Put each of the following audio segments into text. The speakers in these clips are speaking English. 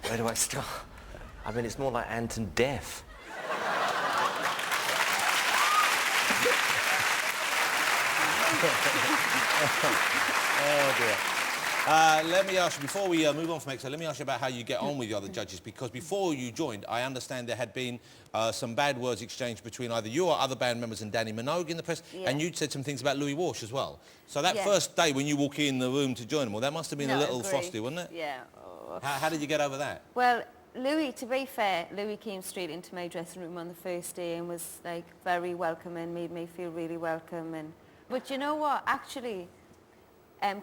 Where do I start? I mean, it's more like Anton Deaf. Oh dear. Let me ask you, before we move on from Exeter, let me ask you about how you get on with the other judges, because before you joined, I understand there had been some bad words exchanged between either you or other band members and Danny Minogue in the press, and you'd said some things about Louis Walsh as well. So that first day when you walk in the room to join them, well, that must have been a little frosty, wasn't it? Yeah. Oh. How did you get over that? Well, Louis, to be fair, Louis came straight into my dressing room on the first day and was like very welcoming, made me feel really welcome. But you know what, actually,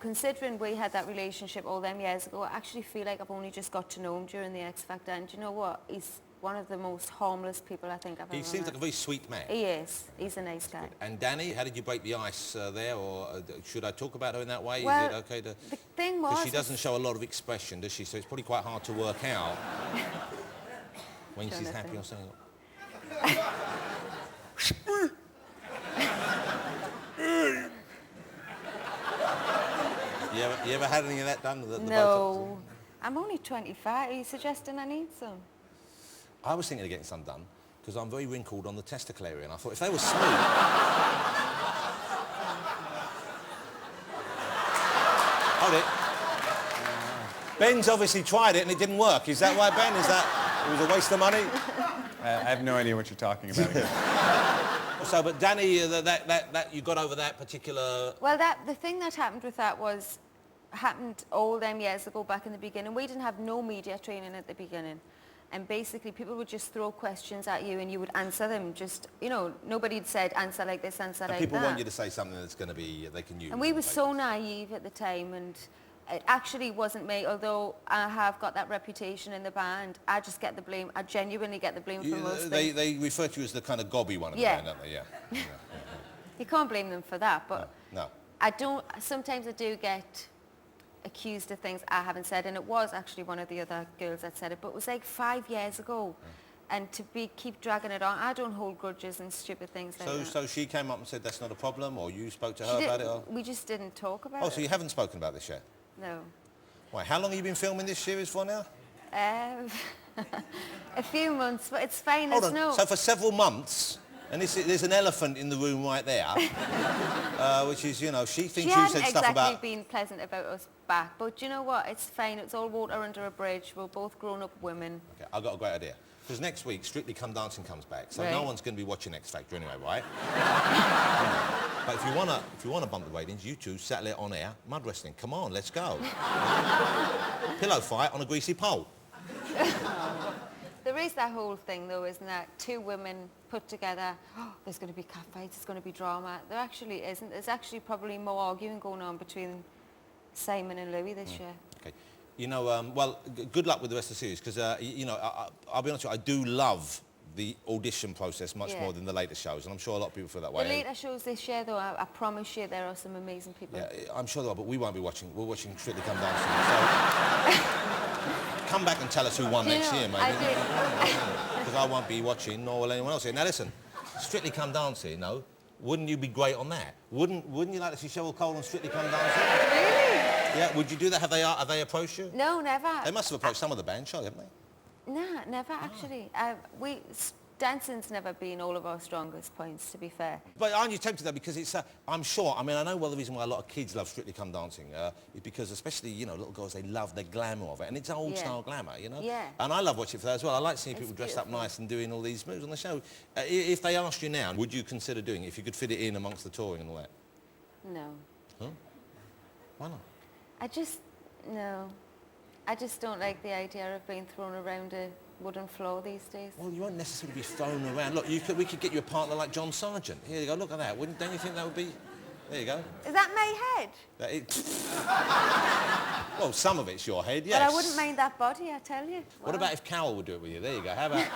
considering we had that relationship all them years ago, I actually feel like I've only just got to know him during the X Factor, and you know what, he's one of the most harmless people I think I've ever met. He seems like a very sweet man. He is. He's a nice guy. And Danny, how did you break the ice there, or should I talk about her in that way? Well, is it okay to... The thing was... Because she doesn't show a lot of expression, does she? So it's probably quite hard to work out when she's happy or something. You ever had any of that done? No. I'm only 25. Are you suggesting I need some? I was thinking of getting some done because I'm very wrinkled on the testicle area, and I thought if they were smooth... Hold it. Ben's obviously tried it and it didn't work. Is that right, Ben? Is that... It was a waste of money? I have no idea what you're talking about again. So, but Danny, that you got over that particular... Well, the thing that happened with that happened all them years ago back in the beginning. We didn't have no media training at the beginning. And basically people would just throw questions at you and you would answer them. Just, you know, nobody had said answer like this, answer like that. People want you to say something that's going to be, they can use. And we were so naive at the time, and it actually wasn't me, although I have got that reputation in the band. I just get the blame. I genuinely get the blame for most things. They refer to you as the kind of gobby one in the band, don't they? Yeah. You can't blame them for that, but no. Sometimes I do get accused of things I haven't said, and it was actually one of the other girls that said it, but it was like 5 years ago. And to keep dragging it on, I don't hold grudges and stupid things like that. So she came up and said that's not a problem, or you spoke to her about it? Or? We just didn't talk about it. Oh, so you haven't spoken about this yet? No. Why, how long have you been filming this series for now? A few months, but it's fine. Hold on. So for several months, and there's an elephant in the room right there, which is, you know, she thinks you said stuff about... She hasn't exactly been pleasant about us back, but you know what? It's fine. It's all water under a bridge. We're both grown-up women. Okay, I've got a great idea. Because next week, Strictly Come Dancing comes back, so no one's going to be watching X Factor anyway, right? But if you wanna bump the ratings, you two settle it on air. Mud wrestling, come on, let's go. Pillow fight on a greasy pole. There is that whole thing, though, isn't there? Two women put together, oh, there's going to be cat fights, there's going to be drama. There actually isn't. There's actually probably more arguing going on between Simon and Louis this year. Okay. You know, well, good luck with the rest of the series, because, you know, I'll be honest with you, I do love the audition process much more than the later shows, and I'm sure a lot of people feel that way. The later shows this year, though, I promise you, there are some amazing people. Yeah, I'm sure there are, but we won't be watching. We're watching Strictly Come Dancing. So come back and tell us who won next year, maybe. Because I won't be watching, nor will anyone else here. Now, listen, Strictly Come Dancing, no? Wouldn't you be great on that? Wouldn't you like to see Cheryl Cole on Strictly Come Dancing? Really? Yeah, would you do that? Have they approached you? No, never. They must have approached some of the band, surely, haven't they? Nah, never, actually. Dancing's never been all of our strongest points, to be fair. But aren't you tempted, though, because it's, I'm sure, I mean, I know the reason why a lot of kids love Strictly Come Dancing is because, especially, you know, little girls, they love the glamour of it, and it's old-style glamour, you know? Yeah. And I love watching it for that as well. I like seeing people dressed up nice and doing all these moves on the show. If they asked you now, would you consider doing it, if you could fit it in amongst the touring and all that? No. Huh? Why not? No. I just don't like the idea of being thrown around a wooden floor these days. Well, you won't necessarily be thrown around. Look, we could get you a partner like John Sargent. Here you go, look at that. Don't you think that would be... There you go. Is that my head? Well, some of it's your head, yes. But I wouldn't mind that body, I tell you. What about if Carol would do it with you? There you go. How about...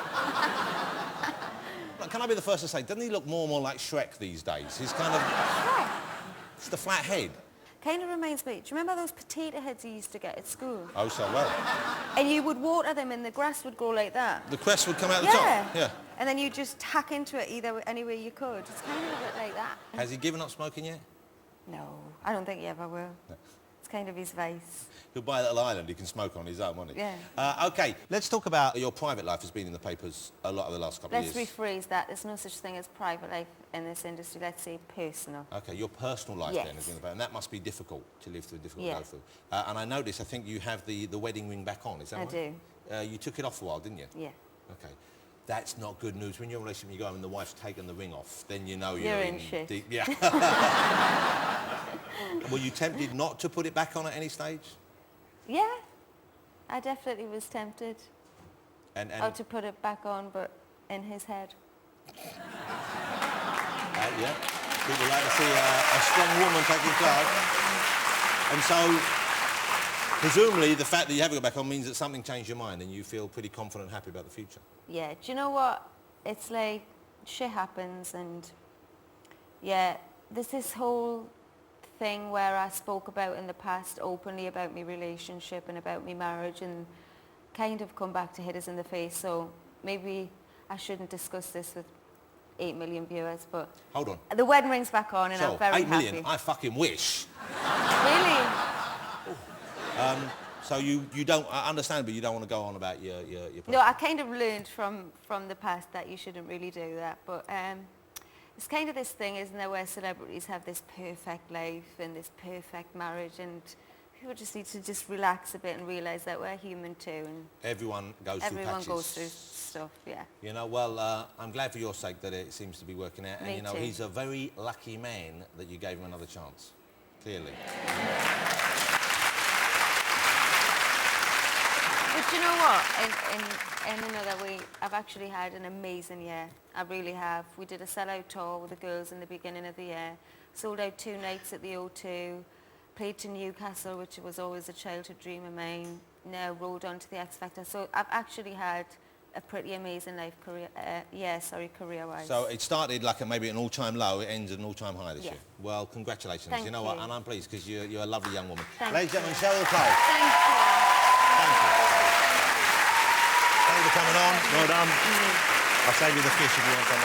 Look, can I be the first to say, doesn't he look more and more like Shrek these days? He's kind of... Shrek? It's the flat head. Kind of reminds me, do you remember those potato heads you used to get at school? Oh, so well. And you would water them and the grass would grow like that. The crest would come out the top? Yeah. And then you just hack into it any way you could. It's kind of a bit like that. Has he given up smoking yet? No, I don't think he ever will. No. It's kind of his vice. He'll buy a little island he can smoke on his own, won't he? Yeah. OK, let's talk about your private life has been in the papers a lot over the last couple of Let's years. rephrase that. There's no such thing as private life in this industry. Let's say personal. OK, your personal life Yes. then has been in the paper, and that must be difficult to live through, difficult to Yeah. go through. And I notice, I think you have the wedding ring back on, is that I right? do. You took it off for a while, didn't you? Yeah. OK. That's not good news. When you're in a relationship and you go home and the wife's taken the ring off, then you know You're in in shit. deep... Yeah. Were you tempted not to put it back on at any stage? Yeah. I definitely was tempted. And To put it back on, but in his head. yeah, people like to see a strong woman taking charge. And so, presumably, the fact that you haven't got back on means that something changed your mind and you feel pretty confident and happy about the future. Yeah. Do you know what? It's like shit happens, and yeah, there's this whole thing where I spoke about in the past openly about my relationship and about my marriage, and kind of come back to hit us in the face. So maybe I shouldn't discuss this with 8 million viewers, but... Hold on. The wedding ring's back on and So, I'm very 8 million, happy. I fucking wish. Really? So you don't, I understand, but you don't want to go on about your No, I kind of learned from the past that you shouldn't really do that, but it's kind of this thing, isn't there, where celebrities have this perfect life and this perfect marriage, and people just need to just relax a bit and realise that we're human too, and Everyone goes through patches. everyone goes through stuff, yeah. You know, well, I'm glad for your sake that it seems to be working out. And, Me you know, too. he's a very lucky man that you gave him another chance. Clearly. But you know what? In another way, I've actually had an amazing year. I really have. We did a sellout tour with the girls in the beginning of the year. Sold out 2 nights at the O2. Played to Newcastle, which was always a childhood dream of mine. Now rolled on to the X Factor. So I've actually had a pretty amazing career-wise. So it started like maybe an all-time low, it ends at an all-time high this Yeah. year. Well, congratulations. Thank you know what? you. And I'm pleased because you're a lovely young woman. Thank Ladies and you. gentlemen, Cheryl Cole. Thank you. Thank you. Thank you for coming on. Well done. I'll save you the fish if you want some later.